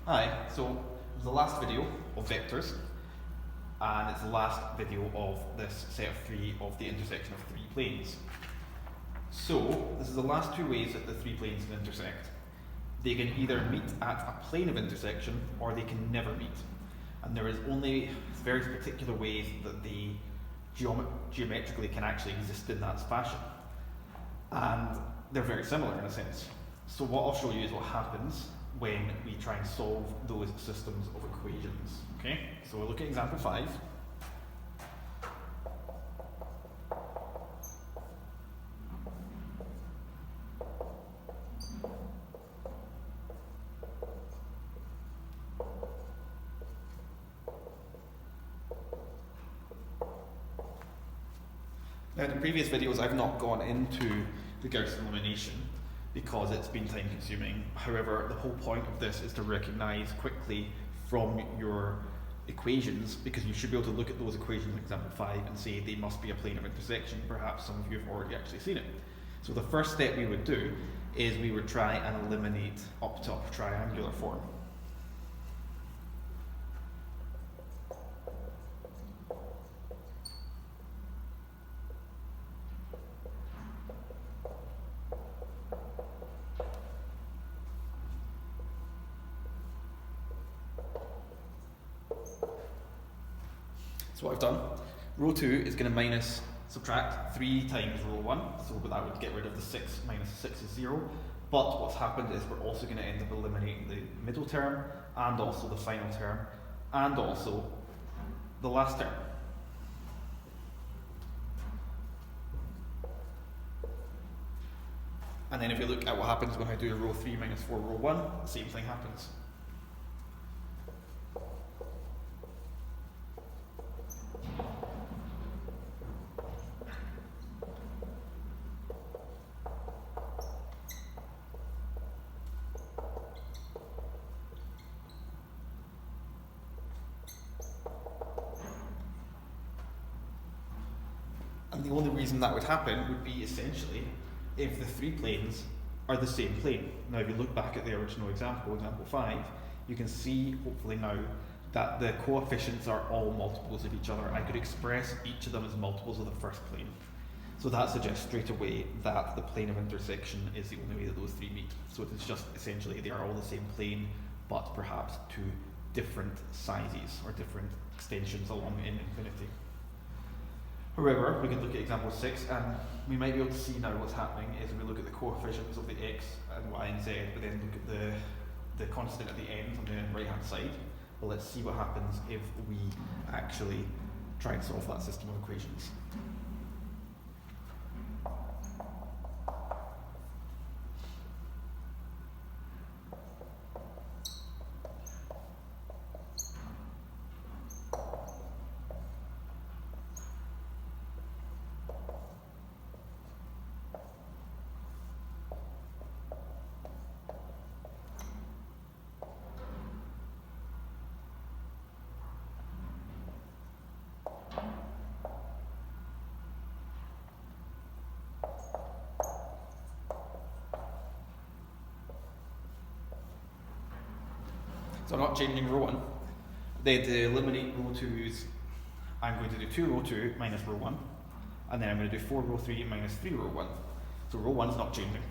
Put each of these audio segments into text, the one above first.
Hi, so it was the last video of vectors, and it's the last video of this set of three of the intersection of three planes. So, this is the last two ways that the three planes can intersect. They can either meet at a plane of intersection, or they can never meet. And there is only very particular ways that they geometrically can actually exist in that fashion. And they're very similar in a sense. So what I'll show you is what happens when we try and solve those systems of equations. Okay, so we'll look at example 5. Now, in the previous videos, I've not gone into the Gaussian elimination because it's been time consuming. However, the whole point of this is to recognize quickly from your equations, because you should be able to look at those equations in example 5 and say they must be a plane of intersection. Perhaps some of you have already actually seen it. So the first step we would do is we would try and eliminate up to a triangular form. So what I've done, row 2 is going to subtract 3 times row 1, so that would get rid of the 6 minus 6 is 0. But what's happened is we're also going to end up eliminating the middle term, and also the final term, and also the last term. And then if you look at what happens when I do row 3 minus 4 row 1, the same thing happens. And the only reason that would happen would be essentially if the three planes are the same plane. Now, if you look back at the original example, example 5, you can see, hopefully now, that the coefficients are all multiples of each other. I could express each of them as multiples of the first plane. So that suggests straight away that the plane of intersection is the only way that those three meet. So it's just essentially they are all the same plane, but perhaps to different sizes or different extensions along in infinity. However, we can look at example 6, and we might be able to see now what's happening is we look at the coefficients of the x and y and z, but then look at the constant at the end on the right hand side. Well, let's see what happens if we actually try and solve that system of equations. So I'm not changing row 1. Then to eliminate row 2's, I'm going to do 2 row 2 minus row 1, and then I'm going to do 4 row 3 minus 3 row 1. So row 1 is not changing.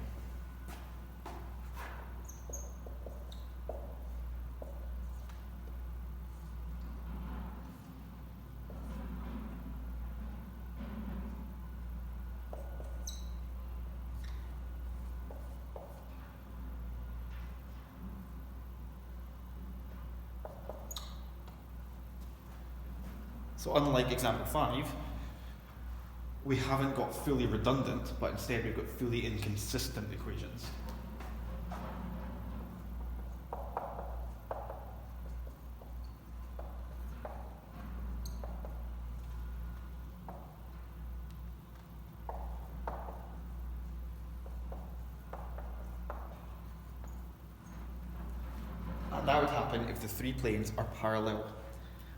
So unlike example 5, we haven't got fully redundant, but instead we've got fully inconsistent equations. And that would happen if the three planes are parallel.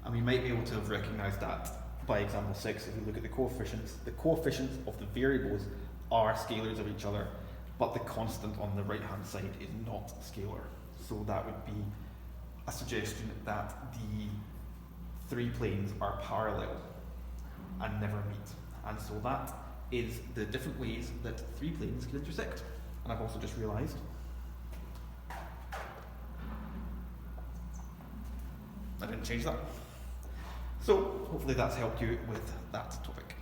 And we might be able to have recognised that by example 6 if we look at the coefficients. The coefficients of the variables are scalars of each other, but the constant on the right hand side is not scalar. So that would be a suggestion that the three planes are parallel and never meet. And so that is the different ways that three planes can intersect. And I've also just realised I didn't change that. So hopefully that's helped you with that topic.